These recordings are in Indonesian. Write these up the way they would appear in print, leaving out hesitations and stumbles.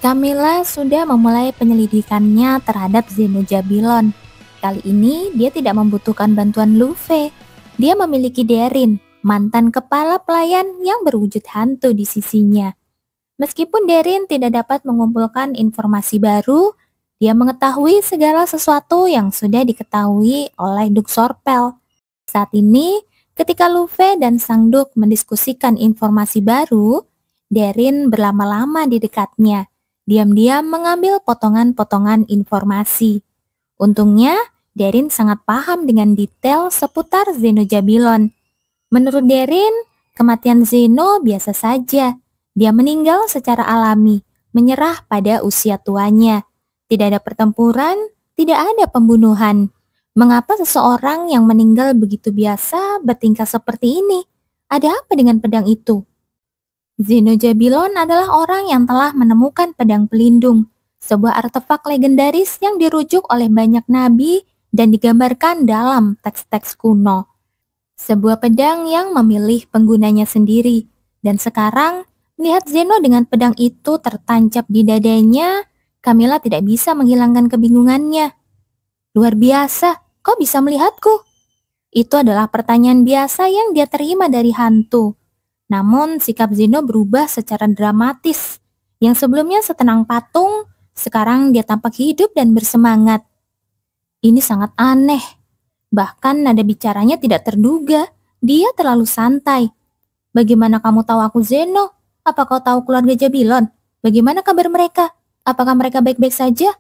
Camilla sudah memulai penyelidikannya terhadap Zeno Jabilon. Kali ini dia tidak membutuhkan bantuan Luffy. Dia memiliki Derin, mantan kepala pelayan yang berwujud hantu di sisinya. Meskipun Derin tidak dapat mengumpulkan informasi baru, dia mengetahui segala sesuatu yang sudah diketahui oleh Duk Sorpel. Saat ini, ketika Luffy dan Sang Duk mendiskusikan informasi baru, Derin berlama-lama di dekatnya, diam-diam mengambil potongan-potongan informasi. Untungnya, Derin sangat paham dengan detail seputar Zeno Jabilon. Menurut Derin, kematian Zeno biasa saja. Dia meninggal secara alami, menyerah pada usia tuanya. Tidak ada pertempuran, tidak ada pembunuhan. Mengapa seseorang yang meninggal begitu biasa bertingkah seperti ini? Ada apa dengan pedang itu? Zeno Jabilon adalah orang yang telah menemukan pedang pelindung, sebuah artefak legendaris yang dirujuk oleh banyak nabi dan digambarkan dalam teks-teks kuno. Sebuah pedang yang memilih penggunanya sendiri, dan sekarang melihat Zeno dengan pedang itu tertancap di dadanya, Camilla tidak bisa menghilangkan kebingungannya. Luar biasa, kau bisa melihatku? Itu adalah pertanyaan biasa yang dia terima dari hantu. Namun sikap Zeno berubah secara dramatis. Yang sebelumnya setenang patung, sekarang dia tampak hidup dan bersemangat. Ini sangat aneh. Bahkan nada bicaranya tidak terduga. Dia terlalu santai. Bagaimana kamu tahu aku Zeno? Apa kau tahu keluarga Jabilon? Bagaimana kabar mereka? Apakah mereka baik-baik saja?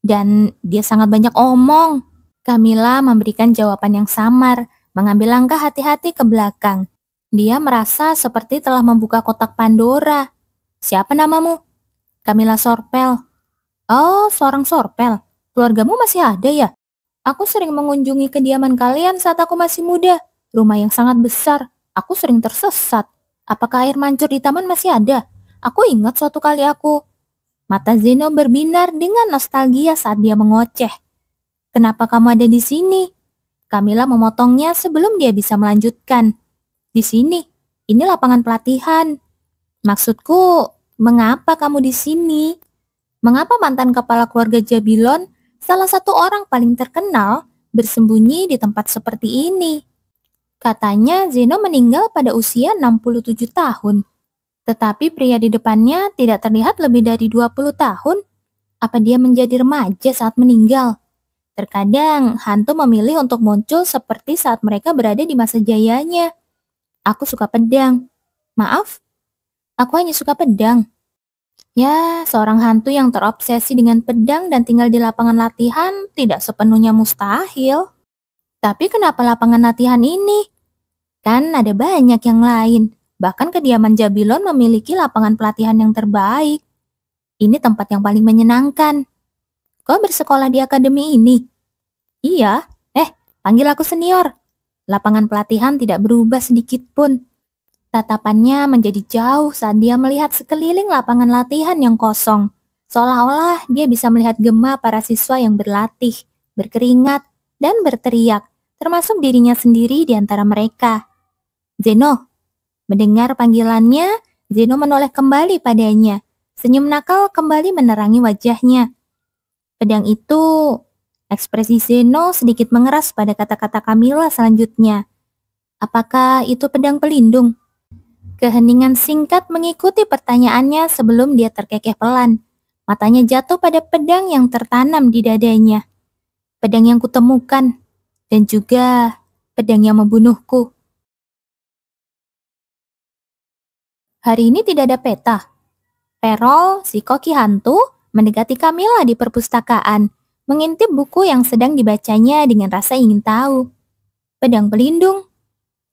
Dan dia sangat banyak omong. Camilla memberikan jawaban yang samar, mengambil langkah hati-hati ke belakang. Dia merasa seperti telah membuka kotak Pandora. Siapa namamu? Camilla Sorpel. Oh, seorang Sorpel. Keluargamu masih ada ya? Aku sering mengunjungi kediaman kalian saat aku masih muda. Rumah yang sangat besar. Aku sering tersesat. Apakah air mancur di taman masih ada? Aku ingat suatu kali aku... Mata Zeno berbinar dengan nostalgia saat dia mengoceh. Kenapa kamu ada di sini? Camilla memotongnya sebelum dia bisa melanjutkan. Di sini, ini lapangan pelatihan. Maksudku, mengapa kamu di sini? Mengapa mantan kepala keluarga Jabilon, salah satu orang paling terkenal, bersembunyi di tempat seperti ini? Katanya Zeno meninggal pada usia 67 tahun. Tetapi pria di depannya tidak terlihat lebih dari 20 tahun. Apa dia menjadi remaja saat meninggal? Terkadang hantu memilih untuk muncul seperti saat mereka berada di masa jayanya. Aku suka pedang. Maaf, aku hanya suka pedang. Ya, seorang hantu yang terobsesi dengan pedang dan tinggal di lapangan latihan tidak sepenuhnya mustahil. Tapi kenapa lapangan latihan ini? Kan ada banyak yang lain. Bahkan kediaman Jabilon memiliki lapangan pelatihan yang terbaik. Ini tempat yang paling menyenangkan. Kau bersekolah di akademi ini? Iya, panggil aku senior. Lapangan pelatihan tidak berubah sedikit pun. Tatapannya menjadi jauh saat dia melihat sekeliling lapangan latihan yang kosong. Seolah-olah dia bisa melihat gema para siswa yang berlatih, berkeringat, dan berteriak, termasuk dirinya sendiri di antara mereka. Zeno. Mendengar panggilannya, Zeno menoleh kembali padanya. Senyum nakal kembali menerangi wajahnya. Pedang itu... Ekspresi Zeno sedikit mengeras pada kata-kata Camilla selanjutnya. Apakah itu pedang pelindung? Keheningan singkat mengikuti pertanyaannya sebelum dia terkekeh pelan. Matanya jatuh pada pedang yang tertanam di dadanya. Pedang yang kutemukan, dan juga pedang yang membunuhku. Hari ini tidak ada peta. Perol, si koki hantu, mendekati Camilla di perpustakaan. Mengintip buku yang sedang dibacanya dengan rasa ingin tahu. Pedang pelindung.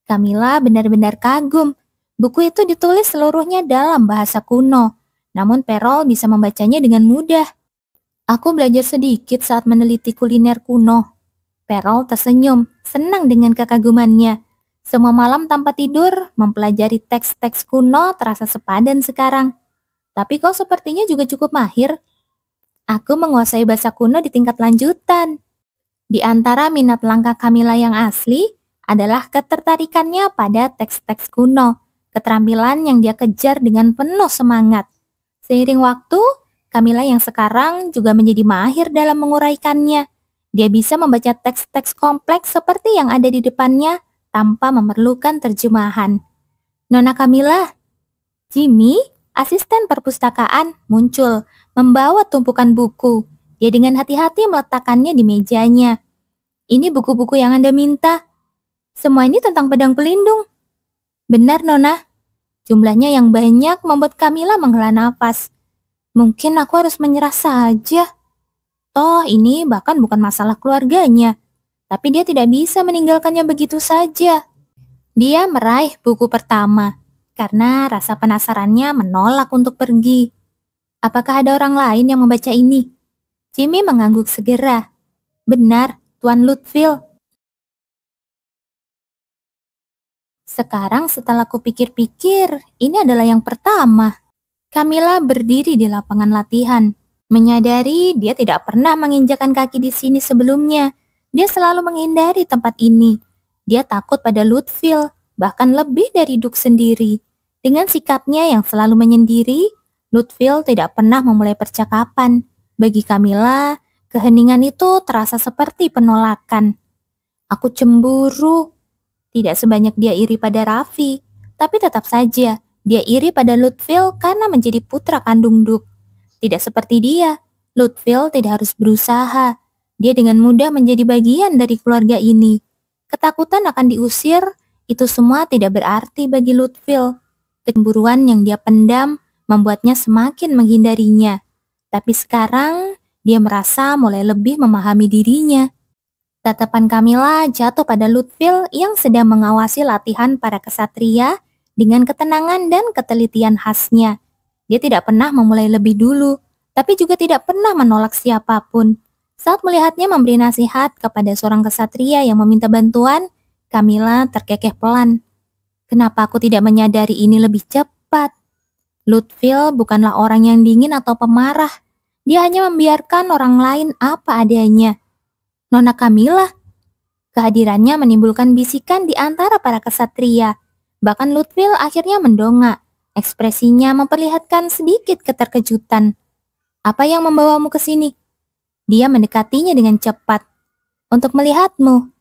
Camilla benar-benar kagum. Buku itu ditulis seluruhnya dalam bahasa kuno. Namun Perol bisa membacanya dengan mudah. Aku belajar sedikit saat meneliti kuliner kuno. Perol tersenyum, senang dengan kekagumannya. Semua malam tanpa tidur, mempelajari teks-teks kuno terasa sepadan sekarang. Tapi kau sepertinya juga cukup mahir. Aku menguasai bahasa kuno di tingkat lanjutan. Di antara minat langka Camilla yang asli, adalah ketertarikannya pada teks-teks kuno, keterampilan yang dia kejar dengan penuh semangat. Seiring waktu, Camilla yang sekarang juga menjadi mahir dalam menguraikannya. Dia bisa membaca teks-teks kompleks seperti yang ada di depannya tanpa memerlukan terjemahan. Nona Camilla, Jimmy, asisten perpustakaan, muncul, membawa tumpukan buku. Dia dengan hati-hati meletakkannya di mejanya. Ini buku-buku yang Anda minta. Semua ini tentang pedang pelindung. Benar, Nona. Jumlahnya yang banyak membuat Camilla menghela nafas. Mungkin aku harus menyerah saja. Toh ini bahkan bukan masalah keluarganya. Tapi dia tidak bisa meninggalkannya begitu saja. Dia meraih buku pertama karena rasa penasarannya menolak untuk pergi. Apakah ada orang lain yang membaca ini? Jimmy mengangguk segera. Benar, Tuan Lutfield. Sekarang setelah kupikir-pikir, ini adalah yang pertama. Camilla berdiri di lapangan latihan, menyadari dia tidak pernah menginjakan kaki di sini sebelumnya. Dia selalu menghindari tempat ini. Dia takut pada Lutfield, bahkan lebih dari Duke sendiri. Dengan sikapnya yang selalu menyendiri, Lutfield tidak pernah memulai percakapan. Bagi Camilla, keheningan itu terasa seperti penolakan. Aku cemburu. Tidak sebanyak dia iri pada Raffi, tapi tetap saja dia iri pada Lutfield karena menjadi putra kandung Duke. Tidak seperti dia, Lutfield tidak harus berusaha. Dia dengan mudah menjadi bagian dari keluarga ini. Ketakutan akan diusir, itu semua tidak berarti bagi Lutfield. Kecemburuan yang dia pendam membuatnya semakin menghindarinya. Tapi sekarang, dia merasa mulai lebih memahami dirinya. Tatapan Camilla jatuh pada Lutfield yang sedang mengawasi latihan para kesatria dengan ketenangan dan ketelitian khasnya. Dia tidak pernah memulai lebih dulu, tapi juga tidak pernah menolak siapapun. Saat melihatnya memberi nasihat kepada seorang kesatria yang meminta bantuan, Camilla terkekeh pelan. Kenapa aku tidak menyadari ini lebih cepat? Lutfield bukanlah orang yang dingin atau pemarah. Dia hanya membiarkan orang lain apa adanya. Nona Camilla. Kehadirannya menimbulkan bisikan di antara para kesatria. Bahkan Lutfield akhirnya mendongak. Ekspresinya memperlihatkan sedikit keterkejutan. Apa yang membawamu ke sini? Dia mendekatinya dengan cepat. Untuk melihatmu.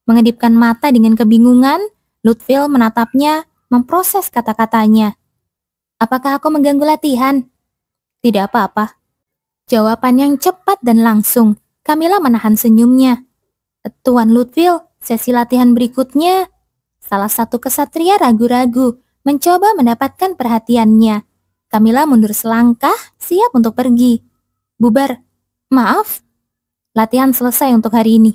Mengedipkan mata dengan kebingungan, Lutfield menatapnya, memproses kata-katanya. Apakah aku mengganggu latihan? Tidak apa-apa. Jawaban yang cepat dan langsung. Camilla menahan senyumnya. Tuan Lutfield, sesi latihan berikutnya. Salah satu kesatria ragu-ragu, mencoba mendapatkan perhatiannya. Camilla mundur selangkah, siap untuk pergi. Bubar. Maaf. Latihan selesai untuk hari ini.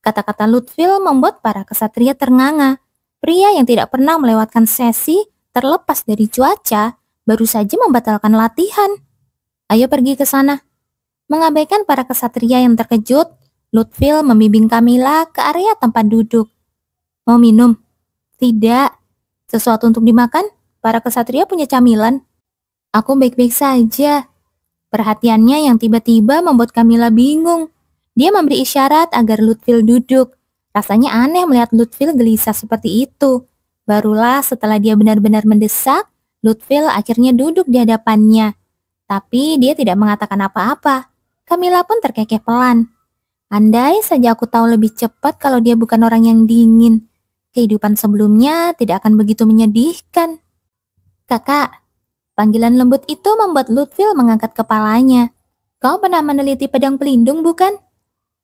Kata-kata Lutfield membuat para kesatria ternganga. Pria yang tidak pernah melewatkan sesi, terlepas dari cuaca, baru saja membatalkan latihan. Ayo pergi ke sana. Mengabaikan para kesatria yang terkejut, Lutfield membimbing Camilla ke area tempat duduk. Mau minum? Tidak. Sesuatu untuk dimakan? Para kesatria punya camilan. Aku baik-baik saja. Perhatiannya yang tiba-tiba membuat Camilla bingung. Dia memberi isyarat agar Lutfield duduk. Rasanya aneh melihat Lutfield gelisah seperti itu. Barulah setelah dia benar-benar mendesak, Lutfield akhirnya duduk di hadapannya. Tapi dia tidak mengatakan apa-apa. Camilla pun terkekeh pelan. Andai saja aku tahu lebih cepat kalau dia bukan orang yang dingin. Kehidupan sebelumnya tidak akan begitu menyedihkan. Kakak, panggilan lembut itu membuat Lutfield mengangkat kepalanya. Kau pernah meneliti pedang pelindung bukan?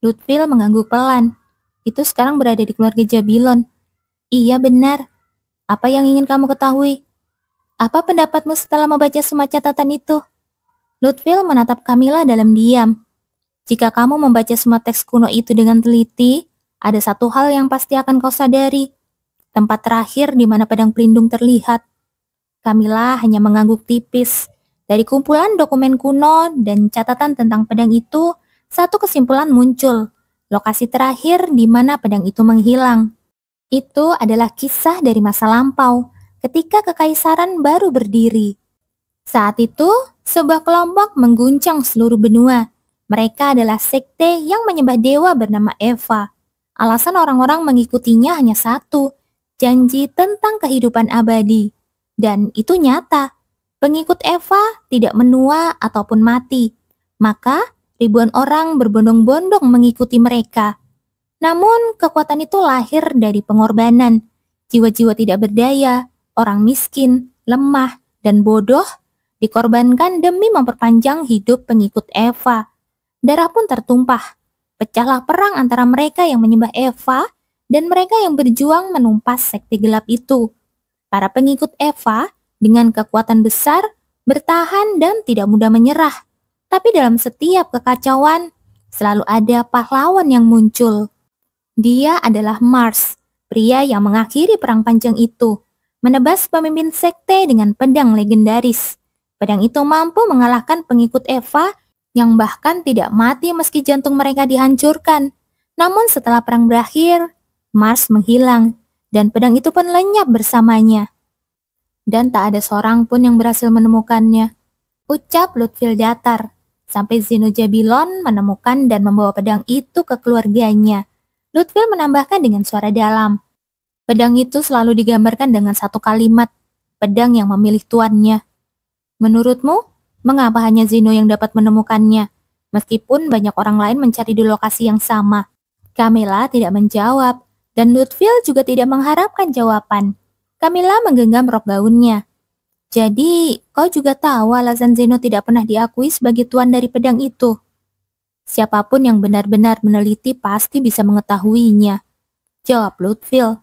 Lutfield mengangguk pelan. Itu sekarang berada di keluarga Jabilon. Iya benar. Apa yang ingin kamu ketahui? Apa pendapatmu setelah membaca semua catatan itu? Lutfield menatap Camilla dalam diam. Jika kamu membaca semua teks kuno itu dengan teliti, ada satu hal yang pasti akan kau sadari. Tempat terakhir di mana pedang pelindung terlihat. Camilla hanya mengangguk tipis. Dari kumpulan dokumen kuno dan catatan tentang pedang itu, satu kesimpulan muncul. Lokasi terakhir di mana pedang itu menghilang. Itu adalah kisah dari masa lampau, ketika kekaisaran baru berdiri. Saat itu, sebuah kelompok mengguncang seluruh benua. Mereka adalah sekte yang menyembah dewa bernama Eva. Alasan orang-orang mengikutinya hanya satu, janji tentang kehidupan abadi. Dan itu nyata. Pengikut Eva tidak menua ataupun mati. Maka ribuan orang berbondong-bondong mengikuti mereka. Namun kekuatan itu lahir dari pengorbanan. Jiwa-jiwa tidak berdaya, orang miskin, lemah, dan bodoh dikorbankan demi memperpanjang hidup pengikut Eva. Darah pun tertumpah. Pecahlah perang antara mereka yang menyembah Eva dan mereka yang berjuang menumpas sekte gelap itu. Para pengikut Eva dengan kekuatan besar bertahan dan tidak mudah menyerah. Tapi dalam setiap kekacauan selalu ada pahlawan yang muncul. Dia adalah Mars, pria yang mengakhiri perang panjang itu, menebas pemimpin sekte dengan pedang legendaris. Pedang itu mampu mengalahkan pengikut Eva yang bahkan tidak mati meski jantung mereka dihancurkan. Namun setelah perang berakhir, Mars menghilang dan pedang itu pun lenyap bersamanya. Dan tak ada seorang pun yang berhasil menemukannya. Ucap Lutfil datar, sampai Zenojabilon menemukan dan membawa pedang itu ke keluarganya. Lutfil menambahkan dengan suara dalam. Pedang itu selalu digambarkan dengan satu kalimat, pedang yang memilih tuannya. Menurutmu, mengapa hanya Zeno yang dapat menemukannya? Meskipun banyak orang lain mencari di lokasi yang sama. Camilla tidak menjawab, dan Lutfil juga tidak mengharapkan jawaban. Camilla menggenggam rok gaunnya. Jadi, kau juga tahu alasan Zeno tidak pernah diakui sebagai tuan dari pedang itu. Siapapun yang benar-benar meneliti pasti bisa mengetahuinya, jawab Lutfil.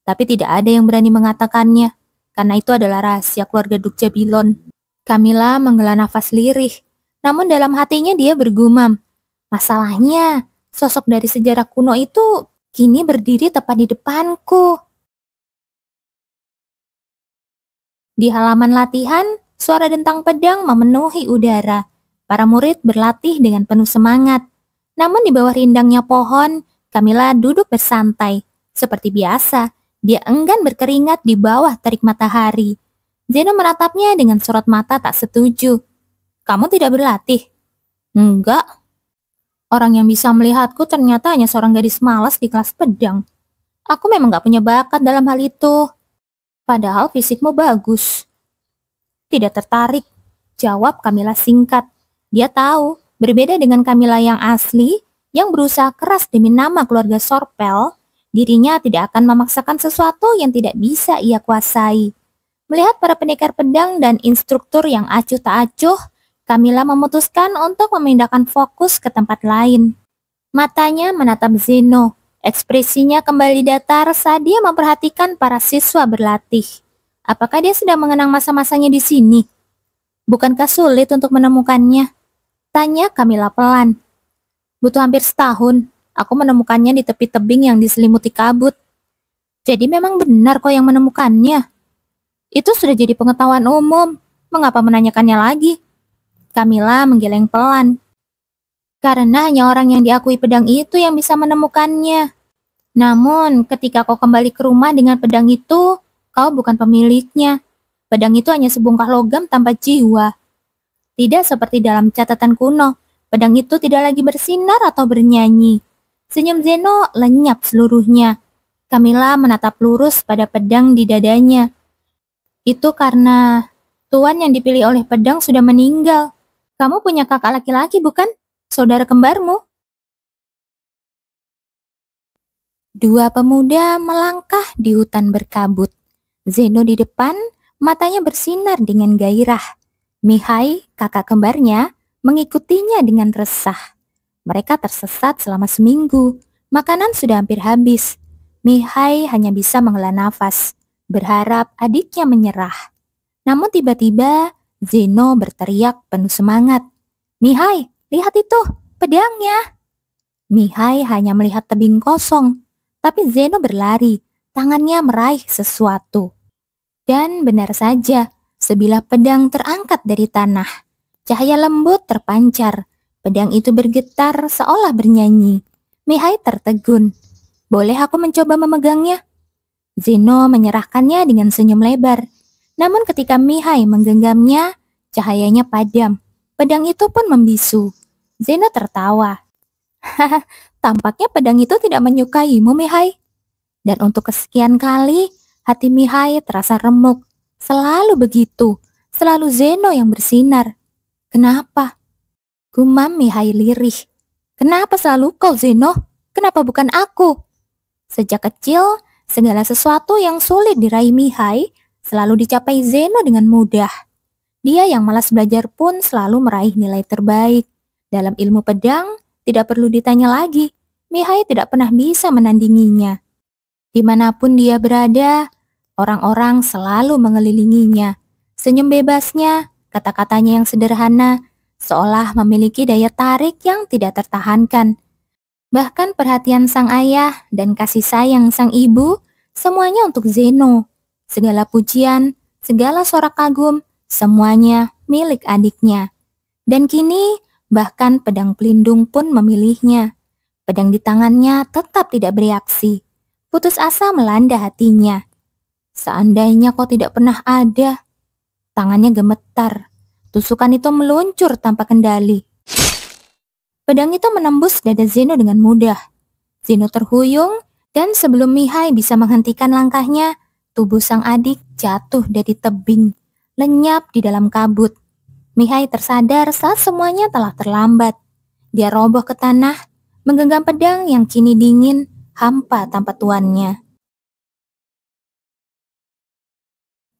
Tapi tidak ada yang berani mengatakannya, karena itu adalah rahasia keluarga Dukjabilon. Camilla menghela nafas lirih, namun dalam hatinya dia bergumam. Masalahnya, sosok dari sejarah kuno itu kini berdiri tepat di depanku. Di halaman latihan, suara dentang pedang memenuhi udara. Para murid berlatih dengan penuh semangat. Namun di bawah rindangnya pohon, Camilla duduk bersantai. Seperti biasa, dia enggan berkeringat di bawah terik matahari. Zeno menatapnya dengan sorot mata tak setuju. Kamu tidak berlatih? Enggak. Orang yang bisa melihatku ternyata hanya seorang gadis malas di kelas pedang. Aku memang gak punya bakat dalam hal itu. Padahal fisikmu bagus. Tidak tertarik, jawab Camilla singkat. Dia tahu, berbeda dengan Camilla yang asli, yang berusaha keras demi nama keluarga Sorpel, dirinya tidak akan memaksakan sesuatu yang tidak bisa ia kuasai. Melihat para pendekar pedang dan instruktur yang acuh tak acuh, Camilla memutuskan untuk memindahkan fokus ke tempat lain. Matanya menatap Zeno, ekspresinya kembali datar saat dia memperhatikan para siswa berlatih. Apakah dia sedang mengenang masa-masanya di sini? Bukankah sulit untuk menemukannya? Tanya Camilla pelan. Butuh hampir setahun, aku menemukannya di tepi tebing yang diselimuti kabut. Jadi memang benar kau yang menemukannya? Itu sudah jadi pengetahuan umum, mengapa menanyakannya lagi? Camilla menggeleng pelan. Karena hanya orang yang diakui pedang itu yang bisa menemukannya. Namun, ketika kau kembali ke rumah dengan pedang itu, kau bukan pemiliknya. Pedang itu hanya sebongkah logam tanpa jiwa. Tidak seperti dalam catatan kuno, pedang itu tidak lagi bersinar atau bernyanyi. Senyum Zeno lenyap seluruhnya. Camilla menatap lurus pada pedang di dadanya. Itu karena tuan yang dipilih oleh pedang sudah meninggal. Kamu punya kakak laki-laki bukan? Saudara kembarmu? Dua pemuda melangkah di hutan berkabut. Zeno di depan, matanya bersinar dengan gairah. Mihai, kakak kembarnya, mengikutinya dengan resah. Mereka tersesat selama seminggu. Makanan sudah hampir habis. Mihai hanya bisa menghela nafas, berharap adiknya menyerah. Namun tiba-tiba Zeno berteriak penuh semangat. Mihai, lihat itu, pedangnya. Mihai hanya melihat tebing kosong, tapi Zeno berlari, tangannya meraih sesuatu. Dan benar saja, sebilah pedang terangkat dari tanah. Cahaya lembut terpancar, pedang itu bergetar seolah bernyanyi. Mihai tertegun. Boleh aku mencoba memegangnya? Zeno menyerahkannya dengan senyum lebar. Namun ketika Mihai menggenggamnya, cahayanya padam. Pedang itu pun membisu. Zeno tertawa. Haha, Tampaknya pedang itu tidak menyukaimu, Mihai. Dan untuk kesekian kali, hati Mihai terasa remuk. Selalu begitu, selalu Zeno yang bersinar. Kenapa? Gumam Mihai lirih. Kenapa selalu kau, Zeno? Kenapa bukan aku? Sejak kecil, segala sesuatu yang sulit diraih Mihai selalu dicapai Zeno dengan mudah. Dia yang malas belajar pun selalu meraih nilai terbaik. Dalam ilmu pedang, tidak perlu ditanya lagi. Mihai tidak pernah bisa menandinginya. Dimanapun dia berada, orang-orang selalu mengelilinginya. Senyum bebasnya, kata-katanya yang sederhana, seolah memiliki daya tarik yang tidak tertahankan. Bahkan perhatian sang ayah dan kasih sayang sang ibu, semuanya untuk Zeno. Segala pujian, segala sorak kagum, semuanya milik adiknya. Dan kini, bahkan pedang pelindung pun memilihnya. Pedang di tangannya tetap tidak bereaksi. Putus asa melanda hatinya. Seandainya kau tidak pernah ada. Tangannya gemetar. Tusukan itu meluncur tanpa kendali. Pedang itu menembus dada Zeno dengan mudah. Zeno terhuyung, dan sebelum Mihai bisa menghentikan langkahnya, tubuh sang adik jatuh dari tebing, lenyap di dalam kabut. Mihai tersadar saat semuanya telah terlambat. Dia roboh ke tanah, menggenggam pedang yang kini dingin, hampa tanpa tuannya.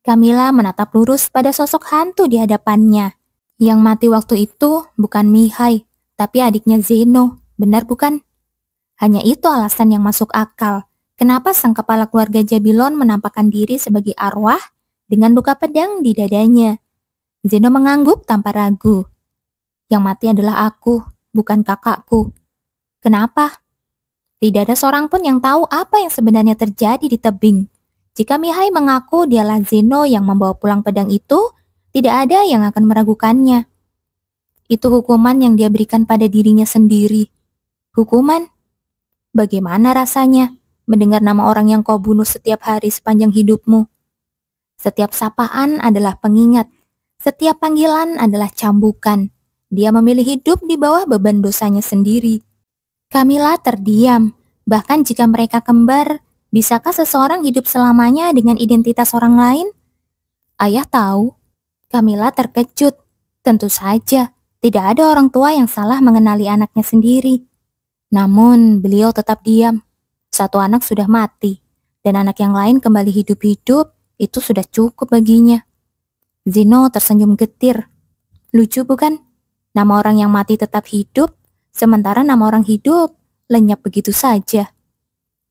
Camilla menatap lurus pada sosok hantu di hadapannya. Yang mati waktu itu bukan Mihai, tapi adiknya Zeno. Benar bukan? Hanya itu alasan yang masuk akal. Kenapa sang kepala keluarga Jabilon menampakkan diri sebagai arwah dengan luka pedang di dadanya? Zeno mengangguk tanpa ragu. Yang mati adalah aku, bukan kakakku. Kenapa? Tidak ada seorang pun yang tahu apa yang sebenarnya terjadi di tebing. Jika Mihai mengaku dialah Zeno yang membawa pulang pedang itu, tidak ada yang akan meragukannya. Itu hukuman yang dia berikan pada dirinya sendiri. Hukuman? Bagaimana rasanya mendengar nama orang yang kau bunuh setiap hari sepanjang hidupmu? Setiap sapaan adalah pengingat. Setiap panggilan adalah cambukan. Dia memilih hidup di bawah beban dosanya sendiri. Camilla terdiam. Bahkan jika mereka kembar, bisakah seseorang hidup selamanya dengan identitas orang lain? Ayah tahu. Camilla terkejut. Tentu saja, tidak ada orang tua yang salah mengenali anaknya sendiri. Namun, beliau tetap diam. Satu anak sudah mati, dan anak yang lain kembali hidup-hidup, itu sudah cukup baginya. Zeno tersenyum getir. Lucu bukan? Nama orang yang mati tetap hidup, sementara nama orang hidup lenyap begitu saja.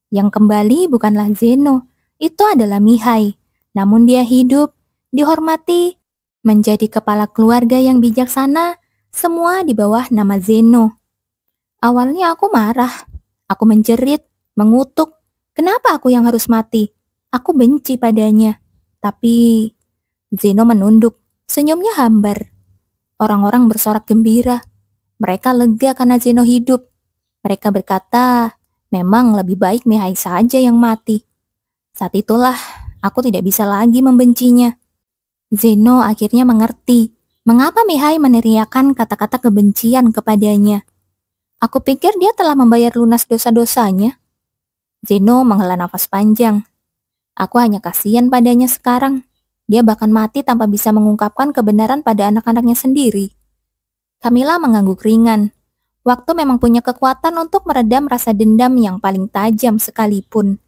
Yang kembali bukanlah Zeno, itu adalah Mihai. Namun dia hidup, dihormati, menjadi kepala keluarga yang bijaksana, semua di bawah nama Zeno. Awalnya aku marah, aku menjerit, mengutuk. Kenapa aku yang harus mati? Aku benci padanya. Tapi Zeno menunduk, senyumnya hambar. Orang-orang bersorak gembira. Mereka lega karena Zeno hidup. Mereka berkata, memang lebih baik Mihai saja yang mati. Saat itulah, aku tidak bisa lagi membencinya. Zeno akhirnya mengerti mengapa Mihai meneriakkan kata-kata kebencian kepadanya. Aku pikir dia telah membayar lunas dosa-dosanya. Zeno menghela nafas panjang. Aku hanya kasihan padanya sekarang. Dia bahkan mati tanpa bisa mengungkapkan kebenaran pada anak-anaknya sendiri. Camilla mengangguk ringan. Waktu memang punya kekuatan untuk meredam rasa dendam yang paling tajam sekalipun.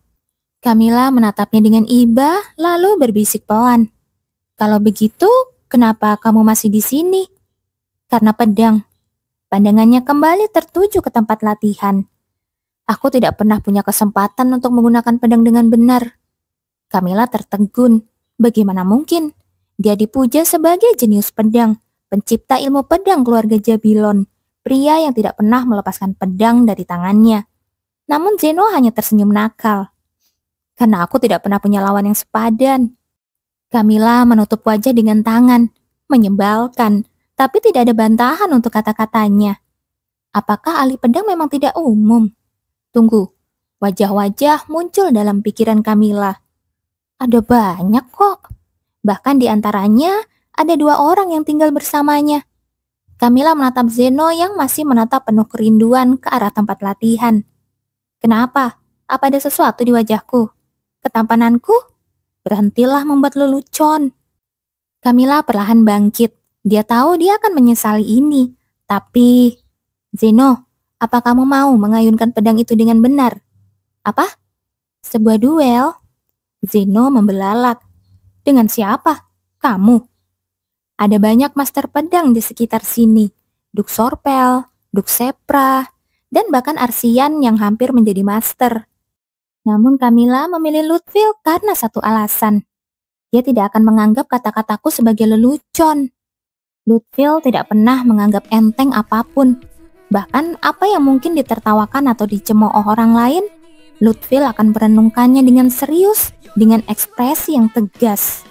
Camilla menatapnya dengan iba, lalu berbisik pelan. Kalau begitu, kenapa kamu masih di sini? Karena pedang. Pandangannya kembali tertuju ke tempat latihan. Aku tidak pernah punya kesempatan untuk menggunakan pedang dengan benar. Camilla tertegun. Bagaimana mungkin? Dia dipuja sebagai jenius pedang, pencipta ilmu pedang keluarga Jabilon, pria yang tidak pernah melepaskan pedang dari tangannya. Namun Zeno hanya tersenyum nakal. Karena aku tidak pernah punya lawan yang sepadan. Camilla menutup wajah dengan tangan, menyebalkan, tapi tidak ada bantahan untuk kata-katanya. Apakah ahli pedang memang tidak umum? Tunggu, wajah-wajah muncul dalam pikiran Camilla. Ada banyak kok. Bahkan di antaranya ada 2 orang yang tinggal bersamanya. Camilla menatap Zeno yang masih menatap penuh kerinduan ke arah tempat latihan. Kenapa? Apa ada sesuatu di wajahku? Ketampananku? Berhentilah membuat lelucon. Camilla perlahan bangkit. Dia tahu dia akan menyesali ini. Tapi, Zeno, apa kamu mau mengayunkan pedang itu dengan benar? Apa? Sebuah duel? Zeno membelalak. Dengan siapa? Kamu. Ada banyak master pedang di sekitar sini. Duk Sorpel, Duk Sepra, dan bahkan Arsian yang hampir menjadi master. Namun Camilla memilih Ludwig karena satu alasan. Dia tidak akan menganggap kata-kataku sebagai lelucon. Ludwig tidak pernah menganggap enteng apapun. Bahkan apa yang mungkin ditertawakan atau dicemooh orang lain, Ludwig akan merenungkannya dengan serius, dengan ekspresi yang tegas.